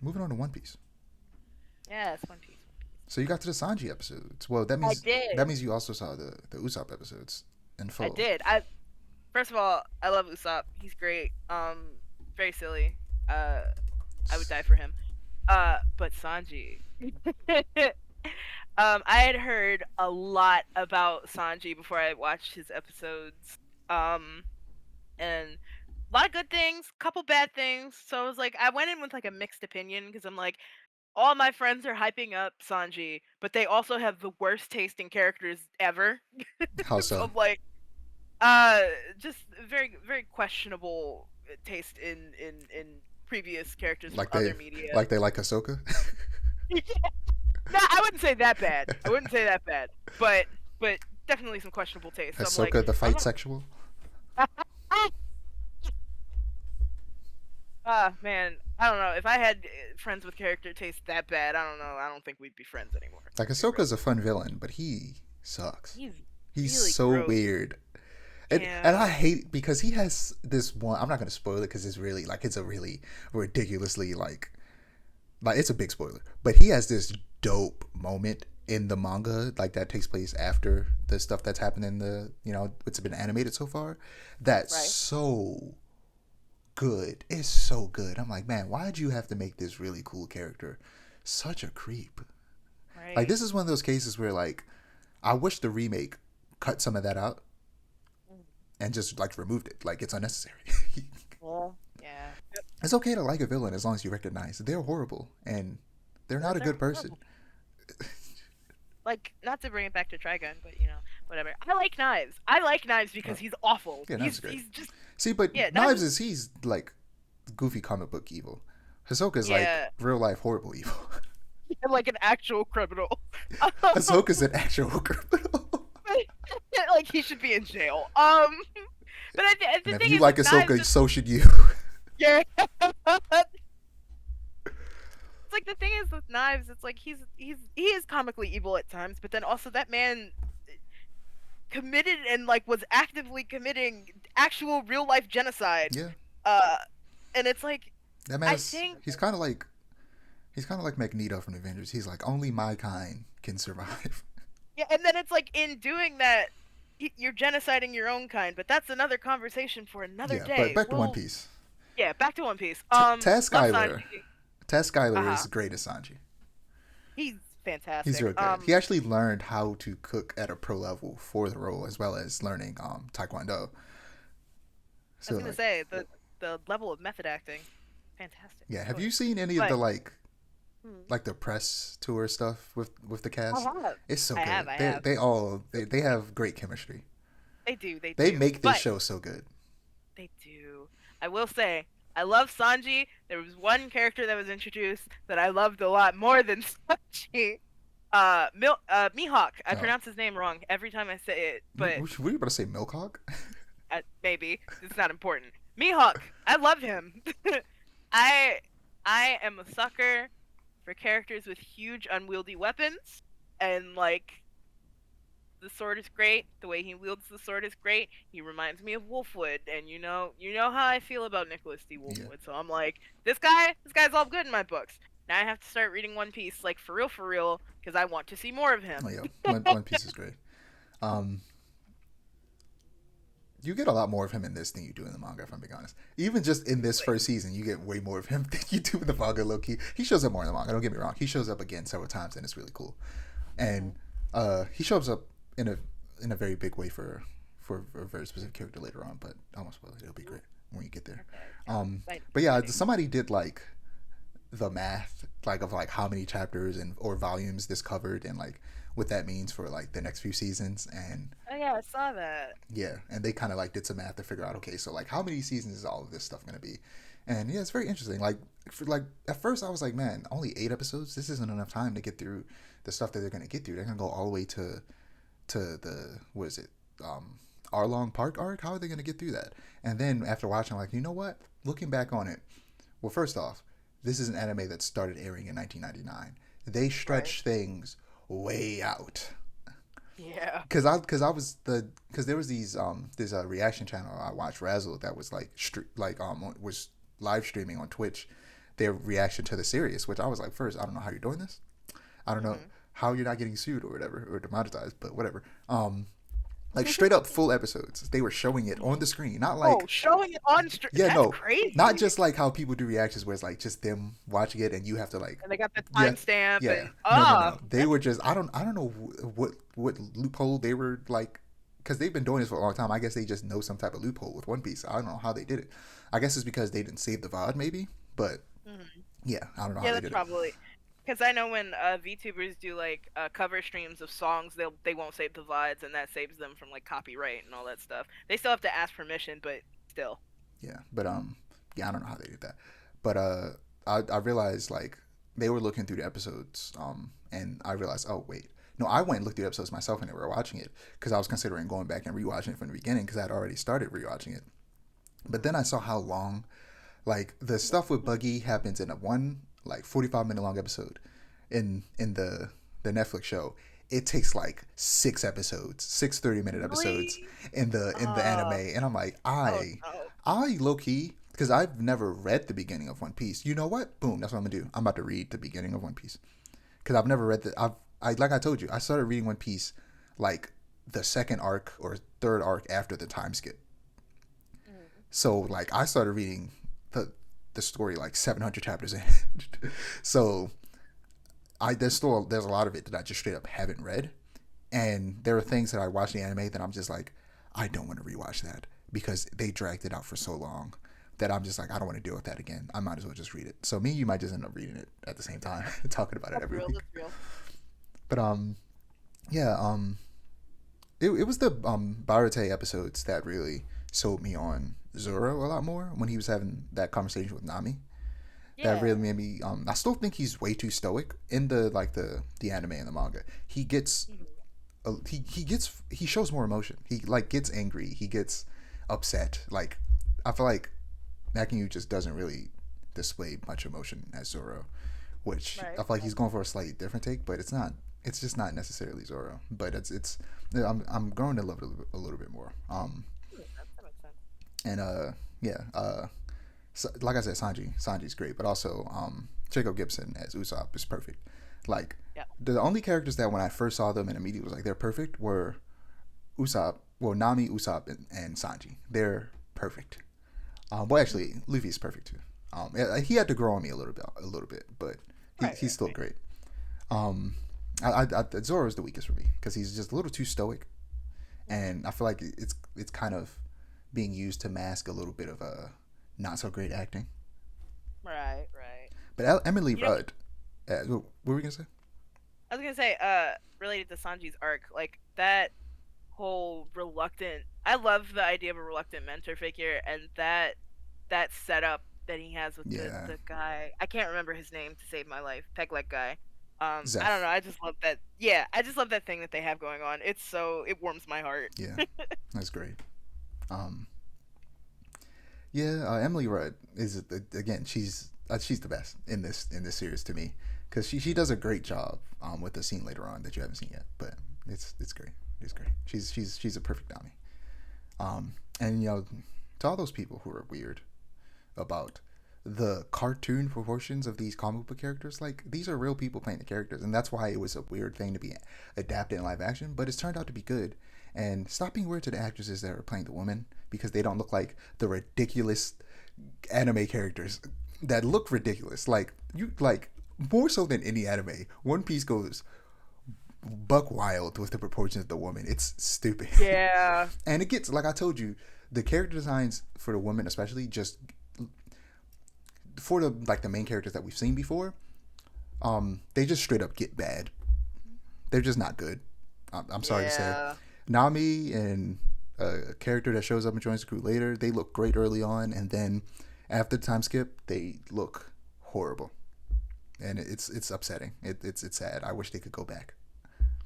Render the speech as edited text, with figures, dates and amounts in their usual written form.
moving on to One Piece. Yes, One Piece. So you got to the Sanji episodes. Well, that I means did. you also saw the Usopp episodes in I full. did. I First of all, I love Usopp. He's great. Very silly. Uh, I would die for him. But Sanji. I had heard a lot about Sanji before I watched his episodes. Um, and a lot of good things, couple bad things. So I was like, I went in with like a mixed opinion because I'm like, all my friends are hyping up Sanji, but they also have the worst tasting characters ever. How So so? I'm like, uh, just very very questionable taste in previous characters from Like other they media. like Ahsoka. No, I wouldn't say that bad. I wouldn't say that bad, but but definitely some questionable taste. So I'm like, Ahsoka the I'm fight not. sexual. Ah, man, I don't know. If I had friends with character taste that bad, I don't know. I don't think we'd be friends anymore. Like To be real, Ahsoka's a fun villain, but he sucks. he's He's really so gross. weird. And I Yeah, hate because he has this one. I'm not gonna spoil it because it's really it's a really ridiculously like it's a big spoiler. But he has this dope moment in the manga like that takes place after the stuff that's happened in the it's been animated so far. That's right, so good. It's so good. I'm like, man, why'd you have to make this really cool character such a creep? Like right. this is one of those cases where like I wish the remake cut some of that out Mm, and just like removed it. Like it's unnecessary. well, yeah. It's okay to like a villain as long as you recognize they're horrible and they're not a They're good person. horrible. Like, not to bring it back to Trigun, but whatever. I like Knives. I like Knives Uh, because he's awful. yeah, Knives is great. He's just See, but yeah. Knives Knives is is he's like goofy comic book evil. Hisoka's like yeah, real life horrible evil. like an actual criminal. Hisoka's an actual criminal. Like he should be in jail. But And the if thing you is like with Knives, Ahsoka, so should you. yeah. It's like the thing is with Knives, it's like he is comically evil at times, but then also that man committed and like was actively committing actual real life genocide. Yeah, Uh, and it's like that man I is. think He's kind of like Magneto from the Avengers. He's like only my kind can survive. yeah, and then it's like in doing that, you're genociding your own kind, but that's another conversation for another Yeah, but day. back to One Well, Piece. yeah, back to One Piece. Taz Love Skyler. Sanji. Taz Skyler Uh-huh. is great as Sanji. He's He's fantastic. real good. He actually learned how to cook at a pro level for the role, as well as learning Taekwondo. I was So gonna like, say the level of method acting, fantastic. yeah. Have Love you it. seen any of the But hmm, like the press tour stuff with the I cast? have, It's so I have, good. I They have. they all they have great chemistry. They do, they They do. make this But show so good. they do. I will say, I love Sanji. There was one character that was introduced that I loved a lot more than Sanji. Mihawk. I Oh, pronounce his name wrong every time I say it, but were you about to say Milkhawk? maybe it's not important. Mihawk. I love him. I I am a sucker for characters with huge unwieldy weapons, and like the sword is great. The way he wields the sword is great. He reminds me of Wolfwood, and you know how I feel about Nicholas D. Yeah. Wolfwood. So I'm like, this guy's all good in my books. Now I have to start reading One Piece, like for real, because I want to see more of Oh him. yeah. One Piece is great. Um, you get a lot more of him in this than you do in the manga, if I'm being honest. Even just in this Really? first season, you get way more of him than you do in the manga, low key. He shows up more in the manga, don't get me wrong. He shows up again several times, and it's really cool. And Mhm. he shows up in a very big way for a very specific character later on, but I won't spoil it. It'll be great when you get there. Okay. I'm excited. But yeah, Exciting. somebody did like the math like of like how many chapters and or volumes this covered and like what that means for like the next few seasons. And Oh yeah, I saw that. yeah, and they kind of like did some math to figure out, okay, so like how many seasons is all of this stuff going to be. And yeah, it's very interesting. Like for like at first I was like, man, only 8 episodes, this isn't enough time to get through the stuff that they're going to get through. They're going to go all the way to the what is it, Arlong Park arc. How are they going to get through that? And then after watching, I'm like, you know what, looking back on it, well, first off, this is an anime that started airing in 1999. They Right. stretch things way out. Yeah. Because there was these there's a reaction channel I watched, Razzle, that was like was live streaming on Twitch their reaction to the series, which I was like, first, I don't know how you're doing this. I don't know Mhm. how you're not getting sued or whatever or demonetized, but whatever. Like straight up full episodes. They were showing it on the screen, not Oh, like showing it on stream. yeah, That's no, not crazy. just like how people do reactions where it's like just them watching it and you have to like And they got the yeah, timestamp yeah. and No. They that's were just I don't know what loophole they were like because they've been doing this for a long time. I guess they just know some type of loophole with One Piece. I don't know how they did it. I guess it's because they didn't save the VOD maybe, but mhm. yeah, I don't know how Yeah, they that's did it. probably because I know when VTubers do like cover streams of songs, they won't save the VODs, and that saves them from like copyright and all that stuff. They still have to ask permission, but still. Yeah, but yeah, I don't know how they did that. But I realized like they were looking through the episodes, and I realized, oh wait, no, I went and looked through the episodes myself when they were watching it because I was considering going back and rewatching it from the beginning because I'd already started rewatching it. But then I saw how long, like the stuff with Buggy happens in a one like 45-minute long episode, in the Netflix show. It takes like 6 episodes, 6 30-minute episodes Really? in the anime, Uh and I'm like, oh no. I low key because I've never read the beginning of One Piece. You know what? Boom, that's what I'm gonna do. I'm about to read the beginning of One Piece because I've never read the. I like I told you, I started reading One Piece like the second arc or third arc after the time skip. Mm. So like I started reading the story like 700 chapters in. So there's a lot of it that I just straight up haven't read, and there are things that I watch in the anime that I'm just like I don't want to rewatch that because they dragged it out for so long that I'm just like I don't want to deal with that again. I might as well just read it. So me and you might just end up reading it at the same time, talking about it That's every real. week. That's real. But yeah, it was the Barate episodes that really sold me on Zoro a lot more when he was having that conversation with Nami. That Yeah. really made me. I still think he's way too stoic in the like the anime and the manga. He gets Mhm. he shows more emotion. He like gets angry. He gets upset. Like I feel like Nakinyu just doesn't really display much emotion as Zoro, which I Right. feel like he's going for a slightly different take, but it's not. It's just not necessarily Zoro, but it's. I'm growing to love it a little bit more. That makes sense. And yeah, so, like I said, Sanji's great, but also Jacob Gibson as Usopp is perfect. Like Yeah. the only characters that when I first saw them and immediately was like they're perfect were Usopp, well Nami, Usopp, and Sanji. They're perfect. Well, Mhm. actually, Luffy's perfect too. Yeah, he had to grow on me a little bit, but Right. he's Right. still Right. great. Um, Zoro's the weakest for me because he's just a little too stoic, Mhm. and I feel like it's kind of being used to mask a little bit of a not so great acting. Right. Right. But Emily You know, Rudd, what were we gonna say? I was gonna say, related to Sanji's arc, like that whole reluctant. I love the idea of a reluctant mentor figure, and that setup that he has with Yeah, the guy. I can't remember his name to save my life. Peg leg guy. I don't know. Zeph. I just love that. Yeah, I just love that thing that they have going on. It warms my heart. Yeah, that's great. Um, yeah, Emily Rudd is again. She's the best in this series to me because she does a great job with the scene later on that you haven't seen yet. But it's great. It's great. She's a perfect Nami. And to all those people who are weird about the cartoon proportions of these comic book characters, like these are real people playing the characters, and that's why it was a weird thing to be adapted in live action. But it's turned out to be good. And stop being weird to the actresses that are playing the women because they don't look like the ridiculous anime characters that look ridiculous. Like you like more so than any anime. One Piece goes buck wild with the proportions of the woman. It's stupid. Yeah. And it gets like I told you, the character designs for the women especially just for the like the main characters that we've seen before, they just straight up get bad. They're just not good. I'm sorry to say. Yeah. Nami and a character that shows up and joins the crew later, they look great early on, and then after the time skip, they look horrible, and it's upsetting. It's sad. I wish they could go back.